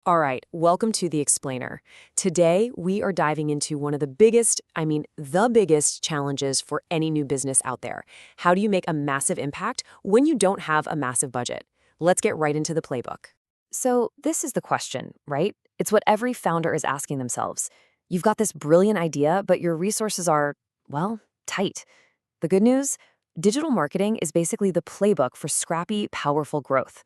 All right, welcome to The Explainer. Today, we are diving into one of the biggest, the biggest challenges for any new business out there. How do you make a massive impact when you don't have a massive budget? Let's get right into the playbook. So, this is the question, right? It's what every founder is asking themselves. You've got this brilliant idea, but your resources are, well, tight. The good news? Digital marketing is basically the playbook for scrappy, powerful growth.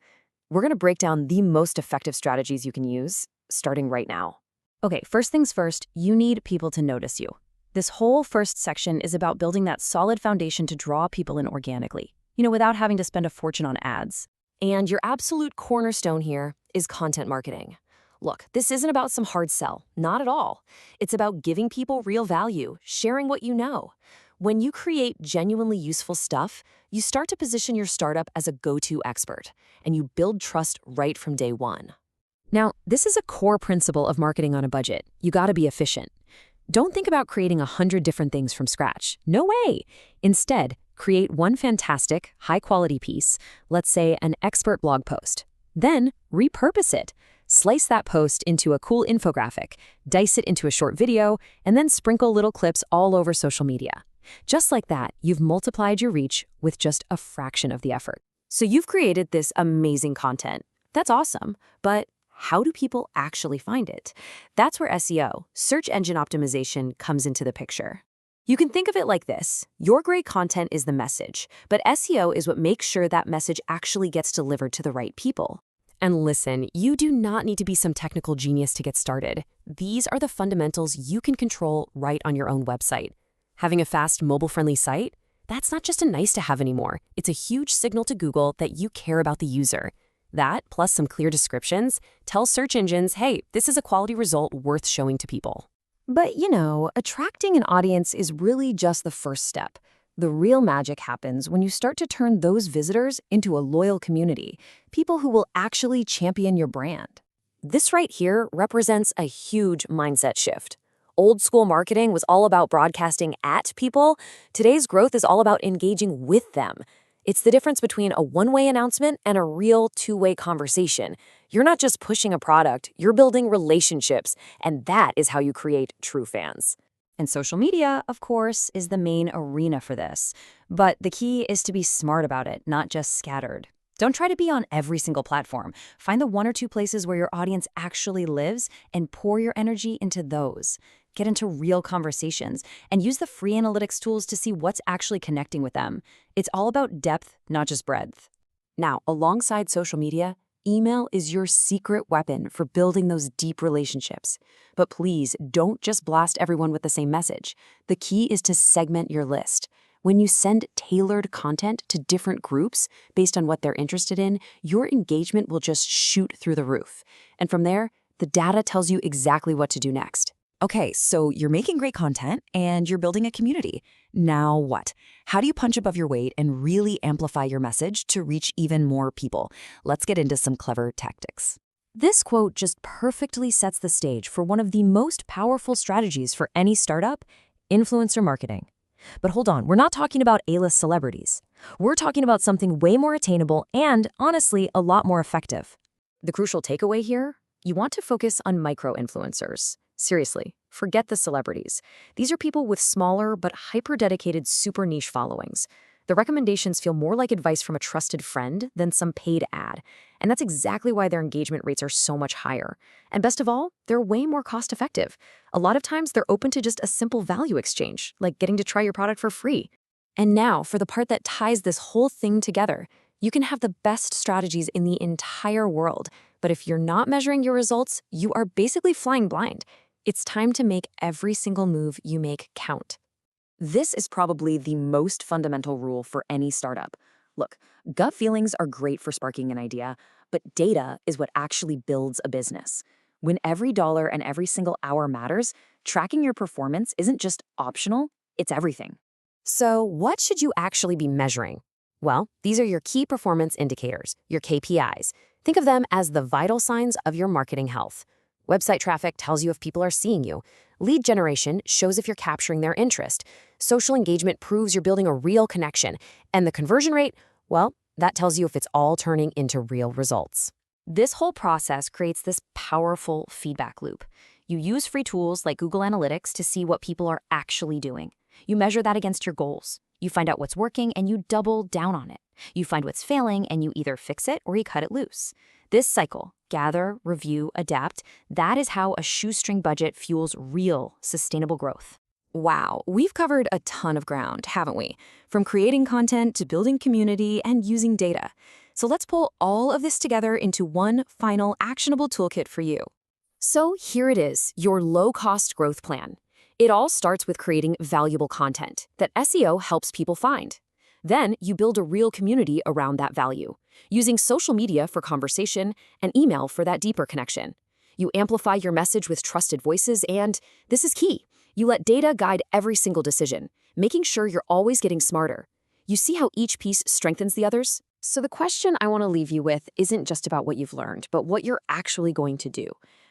We're going to break down the most effective strategies you can use, starting right now. Okay, first things first, you need people to notice you. This whole first section is about building that solid foundation to draw people in organically, without having to spend a fortune on ads. And your absolute cornerstone here is content marketing. Look, this isn't about some hard sell, not at all. It's about giving people real value, sharing what you know. When you create genuinely useful stuff, you start to position your startup as a go-to expert, and you build trust right from day one. Now, this is a core principle of marketing on a budget. You gotta be efficient. Don't think about creating 100 different things from scratch. No way! Instead, create one fantastic, high-quality piece, let's say an expert blog post. Then, repurpose it. Slice that post into a cool infographic, dice it into a short video, and then sprinkle little clips all over social media. Just like that, you've multiplied your reach with just a fraction of the effort. So you've created this amazing content. That's awesome, but how do people actually find it? That's where SEO, search engine optimization, comes into the picture. You can think of it like this. Your great content is the message, but SEO is what makes sure that message actually gets delivered to the right people. And listen, you do not need to be some technical genius to get started. These are the fundamentals you can control right on your own website. Having a fast, mobile-friendly site? That's not just a nice-to-have anymore. It's a huge signal to Google that you care about the user. That, plus some clear descriptions, tell search engines, hey, this is a quality result worth showing to people. But, attracting an audience is really just the first step. The real magic happens when you start to turn those visitors into a loyal community, people who will actually champion your brand. This right here represents a huge mindset shift. Old school marketing was all about broadcasting at people. Today's growth is all about engaging with them. It's the difference between a one-way announcement and a real two-way conversation. You're not just pushing a product, you're building relationships, and that is how you create true fans. And social media, of course, is the main arena for this. But the key is to be smart about it, not just scattered. Don't try to be on every single platform. Find the one or two places where your audience actually lives and pour your energy into those. Get into real conversations and use the free analytics tools to see what's actually connecting with them. It's all about depth, not just breadth. Now, alongside social media, email is your secret weapon for building those deep relationships. But please don't just blast everyone with the same message. The key is to segment your list. When you send tailored content to different groups based on what they're interested in, your engagement will just shoot through the roof. And from there, the data tells you exactly what to do next. Okay, so you're making great content and you're building a community. Now what? How do you punch above your weight and really amplify your message to reach even more people? Let's get into some clever tactics. This quote just perfectly sets the stage for one of the most powerful strategies for any startup: influencer marketing. But hold on, we're not talking about A-list celebrities. We're talking about something way more attainable and, honestly, a lot more effective. The crucial takeaway here? You want to focus on micro-influencers. Seriously, forget the celebrities. These are people with smaller but hyper-dedicated super niche followings. The recommendations feel more like advice from a trusted friend than some paid ad. And that's exactly why their engagement rates are so much higher. And best of all, they're way more cost-effective. A lot of times, they're open to just a simple value exchange, like getting to try your product for free. And now, for the part that ties this whole thing together. You can have the best strategies in the entire world, but if you're not measuring your results, you are basically flying blind. It's time to make every single move you make count. This is probably the most fundamental rule for any startup. Look, gut feelings are great for sparking an idea, but data is what actually builds a business. When every dollar and every single hour matters, tracking your performance isn't just optional, it's everything. So what should you actually be measuring? Well, these are your key performance indicators, your KPIs. Think of them as the vital signs of your marketing health. Website traffic tells you if people are seeing you. Lead generation shows if you're capturing their interest. Social engagement proves you're building a real connection. And the conversion rate, well, that tells you if it's all turning into real results. This whole process creates this powerful feedback loop. You use free tools like Google Analytics to see what people are actually doing. You measure that against your goals. You find out what's working and you double down on it. You find what's failing and you either fix it or you cut it loose. This cycle, gather, review, adapt, that is how a shoestring budget fuels real, sustainable growth. Wow, we've covered a ton of ground, haven't we? From creating content to building community and using data. So let's pull all of this together into one final actionable toolkit for you. So here it is, your low-cost growth plan. It all starts with creating valuable content that SEO helps people find. Then you build a real community around that value, using social media for conversation and email for that deeper connection. You amplify your message with trusted voices and, this is key, you let data guide every single decision, making sure you're always getting smarter. You see how each piece strengthens the others? So the question I want to leave you with isn't just about what you've learned, but what you're actually going to do.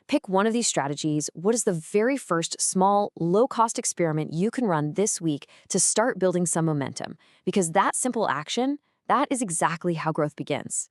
Pick one of these strategies. What is the very first small, low-cost experiment you can run this week to start building some momentum? Because that simple action, that is exactly how growth begins.